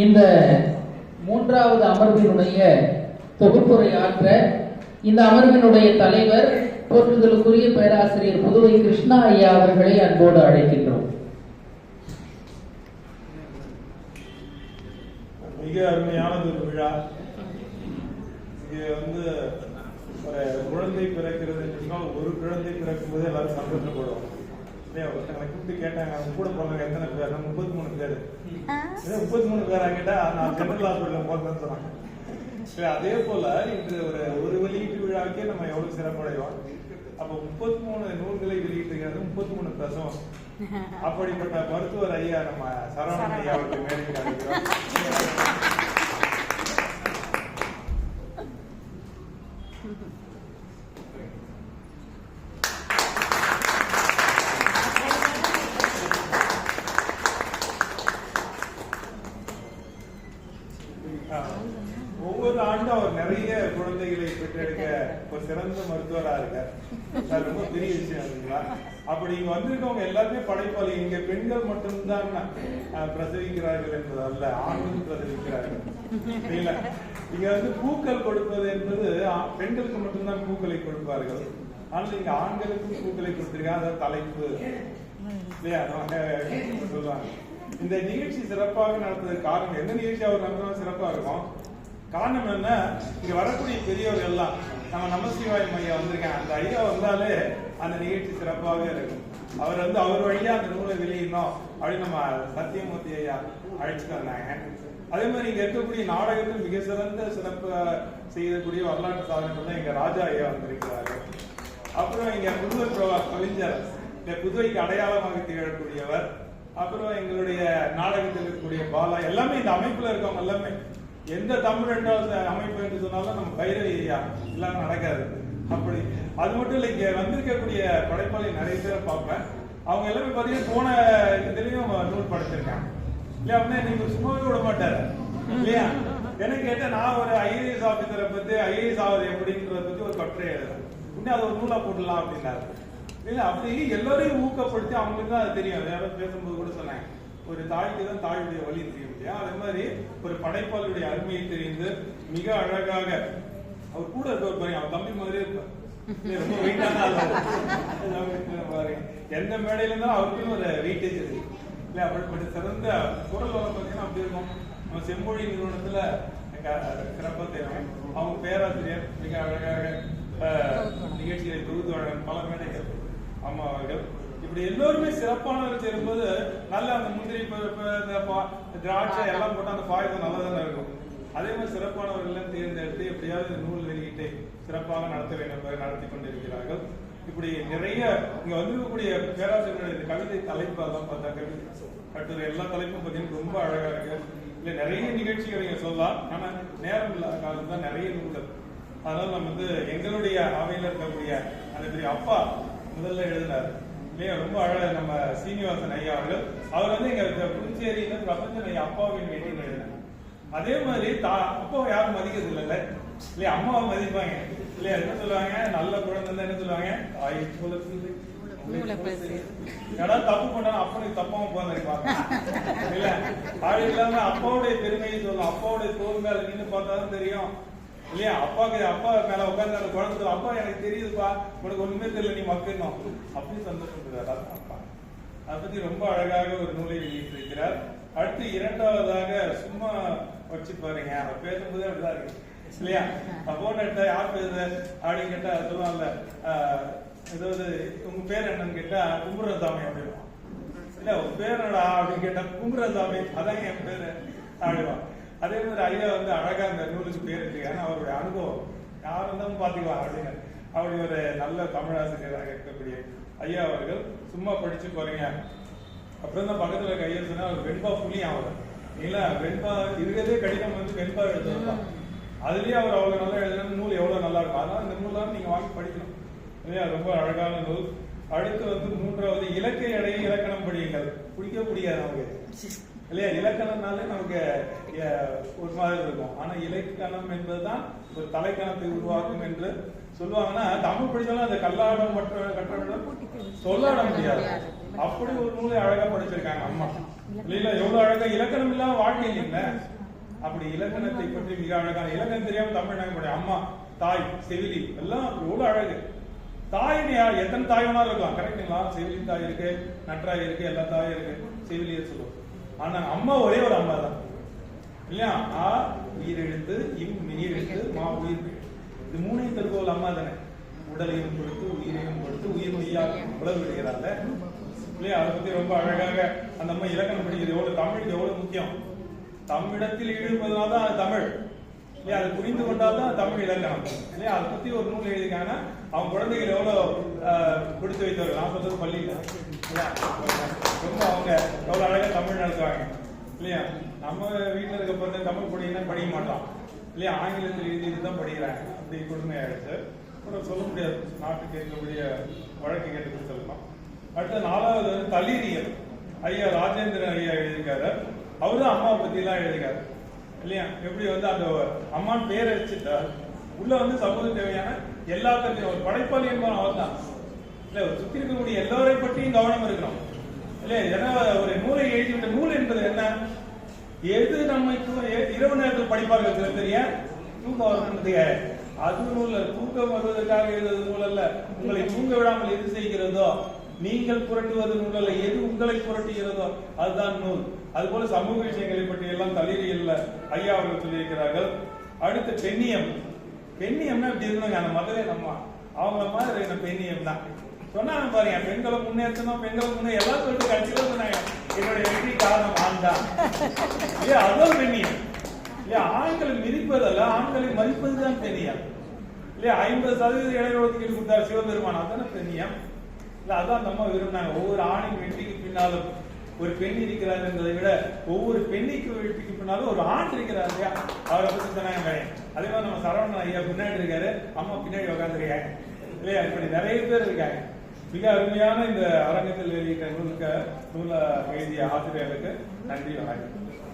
இந்த மூன்றாவது அமர்வினுடைய தொகுப்புரை ஆற்ற இந்த அமர்வினுடைய தலைவர் போற்றுதலுக்குரிய பேராசிரியர் புதுவை கிருஷ்ணா ஐயா அவர்களை அன்போடு அழைக்கின்றோம். மிக அருமையானது ஒரு விழா. இங்கே ஒரு குழந்தை பிறக்கிறது என்றால் ஒரு குழந்தை பிறக்கும் போது எல்லாரும் சந்தோஷப்படுவோம். ஒருத்தங்களை கூப்பிட்டு கேட்டாங்க, அவங்க கூட போனாங்க எத்தனை பேர்? 33 பேர். 33 பேரா கேட்டா நான் ஜெனரல் ஹாஸ்பிட்டல் போகிறேன்னு சொன்னாங்க. சரி, அதே போல இன்று ஒரு வெளியீட்டு விழாவுக்கே நம்ம எவ்வளவு சிறப்படைவோம். அப்போ 33 நூல்களை வெளியிட்டிருக்கிறது, 33 பிரசவம். அப்படிப்பட்ட மருத்துவர் ஐயா நம்ம சரவணன் ஐயா அவர்கள் மேடைக்கு அழைக்கிறோம். ஒவ்வொரு ஆண்டும் அவர் நிறைய குழந்தைகளை பெற்றெடுக்க ஒரு சிறந்த மருத்துவரா இருக்கார். ரொம்ப பெரிய விஷயம் இல்லைங்களா? அப்படி இங்க வந்திருக்கவங்க எல்லாருமே படைப்பாளி. இங்க பெண்கள் மட்டும்தான் பிரசவிக்கிறார்கள் என்பது அல்ல, ஆண்களும் பிரசவிக்கிறார்கள். இங்க பூக்கள் கொடுப்பது என்பது பெண்களுக்கு மட்டும்தான் பூக்களை கொடுப்பார்கள். ஆனால் இங்க ஆண்களுக்கும் பூக்களை கொடுத்திருக்காங்க. அதாவது தலைப்பு இல்லையா சொல்லுவாங்க. இந்த நிகழ்ச்சி சிறப்பாக நடத்துவதற்கு காரணம், எந்த நிகழ்ச்சி அவர் நடத்தினா சிறப்பா இருக்கும், காரணம் என்ன? இங்க வரக்கூடிய பெரியவர்கள் எல்லாம் நம்ம நமசிவாயம் ஐயா வந்திருக்கேன். அந்த ஐயா வந்தாலே அந்த நிகழ்ச்சி சிறப்பாக இருக்கும். அவர் அவர் வழியா அந்த நூலை வெளியிடணும் அப்படின்னு நம்ம சத்தியமூர்த்தி ஐயா அழைச்சிட்டு வந்தாங்க. அதே மாதிரி இங்க இருக்கக்கூடிய நாடகத்தில் மிக சிறந்த சிறப்பு செய்யக்கூடிய வரலாற்று சாதனை தான் எங்க ராஜா ஐயா வந்திருக்கிறாரு. அப்புறம் இங்க புதுவை கவிஞர், இந்த புதுவைக்கு அடையாளமாக திகழக்கூடியவர். அப்புறம் எங்களுடைய நாடகத்தில் இருக்கக்கூடிய பாலா, எல்லாமே இந்த அமைப்புல இருக்கவங்க எல்லாமே. எந்த தமிழ் ரெண்டாவது அமைப்பு என்று சொன்னாலும் நம்ம பைரவி ஐயா எல்லாம் நடக்காது. அப்படி அது மட்டும் இல்லை, இங்க வந்திருக்கக்கூடிய படைப்பாளி நிறைய பேர் பார்ப்பேன். அவங்க எல்லாமே பாத்தீங்கன்னா போன இதுலயும் நூல் படைச்சிருக்காங்க இல்லையா? அப்படின்னா நீங்க சும்மாவே விட மாட்டாரு இல்லையா? என்ன கேட்டா, நான் ஒரு ஐஏஎஸ் ஆபீசரை பத்தி, ஐஏஎஸ் ஆகுது எப்படின்றத பத்தி ஒரு கட்டுரை எழுதுறேன், இன்னும் அது ஒரு நூலா போடலாம் அப்படின்னாரு. இல்ல, அப்படி எல்லாரையும் ஊக்கப்படுத்தி அவங்களுக்கு தான் அது தெரியும். யாராவது பேசும்போது கூட சொன்னாங்க, ஒரு தாய்க்கு தான் தாயுடைய வழி தெரியும் இல்லையா? அதே மாதிரி ஒரு படைப்பாளருடைய அருமையை தெரிந்து மிக அழகாக அவர் கூட இருக்க பாருங்க, அவர் தம்பி மாதிரியே இருப்பார். ரொம்ப வெயிட்டான பாருங்க, எந்த மேடையில இருந்தாலும் அவருக்குன்னு ஒரு வெயிட்டேஜ் இருக்கு இல்ல? அப்படிப்பட்ட சிறந்த குரல் வளம் பார்த்தீங்கன்னா அப்படி இருக்கும். நம்ம செம்மொழி நிறுவனத்துல சிறப்பா தெரியும். அவங்க பேராசிரியர் மிக அழகாக நிகழ்ச்சிகளை தொகுத்து வழங்க பல மேடைகள் அம்மா அவர்கள். இப்படி எல்லோருமே சிறப்பானவர் சேரும்போது நல்ல அந்த முந்திரி திராட்சை எல்லாம் போட்டு அந்த பாயசம் நல்லதானே இருக்கும். அதே மாதிரி சிறப்பானவர்கள் தேர்ந்தெடுத்து எப்படியாவது நூல் வெளியீட்டை சிறப்பாக நடத்த வேண்டும் நடத்தி கொண்டிருக்கிறார்கள். இப்படி நிறைய இங்க வந்திருக்கக்கூடிய பேராசிரியர்களுடைய கவிதை தலைப்பு எல்லாம் பார்த்தா, கவிதை கட்டுரை எல்லா தலைப்பும் பார்த்தீங்கன்னா ரொம்ப அழகா இருக்கு. இல்ல நிறைய நிகழ்ச்சிகள் நீங்க சொல்லலாம், ஆனா நேரம் இல்லாத காலம் தான் நிறைய நூல்கள். அதனால நம்ம எங்களுடைய அவையில இருக்கக்கூடிய அந்த பெரிய அப்பா முதல்ல எழுதினார் இல்லையா? ரொம்ப அழகா நம்ம சீனிவாசன் ஐயா அவர்கள். அவர் எங்க புதுச்சேரியில பிரபஞ்சன் ஐயா அப்பாவின் வீட்டில் எழுதினார். அதே மாதிரி அப்பாவை யாரும் மதிக்கிறது இல்ல இல்லையா? அம்மாவை மதிப்பாங்க இல்லையா? என்ன சொல்லுவாங்க, நல்ல குழந்தை என்ன சொல்லுவாங்க, யாராவது தப்பு பண்ணா அப்பனுக்கு தப்பாம போயிருப்பாங்க இல்ல? அது இல்லாம அப்பாவுடைய பெருமையை சொல்லும், அப்பாவுடைய தோல் மேல நின்று பார்த்தாதான் தெரியும் இல்லையா? அப்பா மேல உட்கார்ந்து அந்த குழந்தை, அப்பா எனக்கு தெரியுதுப்பா, உனக்கு ஒண்ணுமே தெரியல, நீ மக்கணும் அப்படி சந்தோஷப்படுறாரு அப்பா. அதை பத்தி ரொம்ப அழகாக ஒரு நூலை வெளியிட்டிருக்கிறார். அடுத்து இரண்டாவதாக சும்மா வச்சு பாருங்க, அவர் பேசும்போதே அப்படிதான் இருக்கு இல்லையா? போன் எடுத்தா யார் பேசுற அப்படின்னு கேட்டா சொல்லுவாங்கல்ல, ஏதாவது உங்க பேர் என்னன்னு கேட்டா கும்புரசாமி அப்படின்னு இல்ல, உங்க பேர் என்னடா அப்படின்னு கேட்டா கும்புரசாமி, அதான் என் பேரு அப்படிவான். அதே மாதிரி ஐயா அழகா அந்த நூலுக்கு பேர் இருக்கு, அவருடைய அனுபவம் யார் இருந்தாலும் பாத்துக்கலாம் அப்படின்னு. அப்படி ஒரு நல்ல தமிழாசிரியராக இருக்கக்கூடிய ஐயா அவர்கள் சும்மா படிச்சு போறீங்க. அப்புறம் தான் பக்கத்துல கையை சொன்னா அவர் வெண்பா புலி ஆகும் இல்லைங்களா? வெண்பா இருக்கிறதே கடிதம் வெண்பா எழுதுறதுதான். அதுலயே அவர் அவ்வளவு நல்லா எழுதுன நூல் எவ்வளவு நல்லா இருக்கும். அதனால இந்த நூல் நீங்க வாங்கி படிக்கணும் இல்லையா? ரொம்ப அழகான நூல். அடுத்து மூன்றாவது இலக்கை அடைய இலக்கணம் படியுங்கள். பிடிக்க முடியாது அவங்க இல்லையா? இலக்கணம்னாலே நமக்கு ஒரு மாதிரி இருக்கும். ஆனா இலக்கணம் என்பதுதான் ஒரு தலைக்கணத்தை உருவாக்கும் என்று சொல்லுவாங்கன்னா, தமிழ் படிச்சாலும் அந்த கல்லாடம் மற்ற கட்டடம் சொல்லாட முடியாது. அப்படி ஒரு நூலை அழகா படிச்சிருக்காங்க அம்மா இல்ல எவ்வளவு அழகா இலக்கணம் இல்லாம வாழ்க்கை இல்லைங்களா? அப்படி இலக்கணத்தை பற்றி மிக அழகான, இலக்கணம் தெரியாம தமிழ் நாங்க அம்மா, தாய், செவிலி எல்லாம் எவ்வளவு அழகு. தாயினே எத்தனை தாய் வேணாலும் இருக்கலாம், கரெக்டுங்களா? செவிலி தாய் இருக்கு, நற்றாய் இருக்கு, எல்லா தாயும் இருக்கு, செவிலியை சொல்லுவோம். ஆனா அம்மா ஒரே ஒரு அம்மா தான் இல்லையா? ஆ உயிர் எழுத்து, இம் மெய்யெழுத்து, எழுத்து, மா உயிர். இது மூணையும் தருவோம் அம்மா தானே. உடலையும் கொடுத்து உயிரையும் கொடுத்து உயிர் மெய்யாக உடல் விடுகிறாங்க இல்லையா? அதை பத்தி ரொம்ப அழகாக அந்த அம்மா இலக்கணம் படிக்கிறது. எவ்வளவு தமிழுக்கு எவ்வளவு முக்கியம். தமிழத்தில் ஈடுபடுவதால்தான் அது தமிழ் இல்லையா? அது புரிந்து கொண்டால்தான் தமிழ் இலக்கணம் இல்லையா? அதை பத்தி ஒரு நூல் எழுதிக்காங்கன்னா அவங்க குழந்தைகள் எவ்வளவு கொடுத்து வைத்தவர்கள். நான் சொல்றது பள்ளியில இல்லையா? ரொம்ப அவங்க எவ்வளவு அழகா தமிழ் நடத்துவாங்க இல்லையா? நம்ம வீட்டுல இருக்க பிறந்த தமிழ் படிங்கன்னா படிக்க மாட்டோம் இல்லையா? ஆங்கிலத்தில் எழுதிட்டு தான் படிக்கிறாங்க. அப்படி கொடுமையாயிடுச்சு. சொல்ல முடியாது, நாட்டுக்கு இருக்கக்கூடிய வழக்கு கேட்டு சொல்லலாம். அடுத்த 4வது வந்து தலிரியல். ஐயா ராஜேந்திரன் ஐயா எழுதியிருக்காரு. அவருதான் அம்மாவை பத்தி எல்லாம் எழுதியிருக்காரு இல்லையா? எப்படி வந்து அந்த அம்மான் பேரை வச்சுட்டா உள்ள வந்து சமூக தேவையான எல்லாத்தையும் ஒரு படைப்பாளி என்பவன் அவர் தான் இல்ல. சுத்தி இருக்கக்கூடிய எல்லோரை பற்றியும் கவனம் இருக்கணும் இல்லையா? ஏன்னா ஒரு நூலை எழுதிவிட்ட நூல் என்பது என்ன? எது நம்மை இரவு நேரத்தில் படிப்பார்கள் சில பெரிய தூக்கம் வரணுன்றதுக்கு அது நூல். தூக்கம் வருவதற்காக எழுதுவது நூல் அல்ல. உங்களை தூங்க விடாமல் எது செய்கிறதோ, நீங்கள் புரட்டுவது நூல் அல்ல, எது உங்களை புரட்டுகிறதோ அதுதான் நூல். அதுபோல சமூக விஷயங்களை பற்றி எல்லாம் தலிரியல்ல ஐயா அவர்கள் சொல்லியிருக்கிறார்கள். அடுத்து பெண்ணியம். பெண்ணியம்னா இப்படி இருக்கணுங்க. அந்த மகளே நம்ம அவங்கள மாதிரி என்ன பெண்ணியம் தான் சொன்னாங்க பாருங்க. பெண்களை முன்னேற்றணும், பெண்களை முன்னே எல்லாம் சொல்லிட்டு கட்சியில சொன்னாங்க. என்னுடைய வெற்றி காரணம் ஆண் தான் இல்லையா? அதுதான் பெண்ணியம் இல்லையா? ஆண்களை மிதிப்பதல்ல, ஆண்களை மதிப்பதுதான் பெண்ணியம் இல்லையா? 50% இடைவெளிக்கு கொடுத்தார் சிவபெருமான், அதுதானே பெண்ணியம் இல்ல? அதான் நம்ம விரும்பினாங்க. ஒவ்வொரு ஆணின் வெற்றிக்கு பின்னாலும் ஒரு பெண் இருக்கிறார் என்பதை விட ஒவ்வொரு பெண்ணிக்கு வெற்றிக்கு பின்னாலும் ஒரு ஆண் இருக்கிறார் இல்லையா? அவரை பத்தி சொன்னாங்க. அதே மாதிரி நம்ம சரவணன் ஐயா பின்னாடி இருக்காரு, அம்மா பின்னாடி உட்காந்துருக்காங்க இல்லையா? இப்படி நிறைய பேர் இருக்காங்க. மிக அருமையான இந்த அரங்கத்தில் எழுதிய நூலை எழுதிய ஆசிரியர்களுக்கு நன்றி வணக்கம்.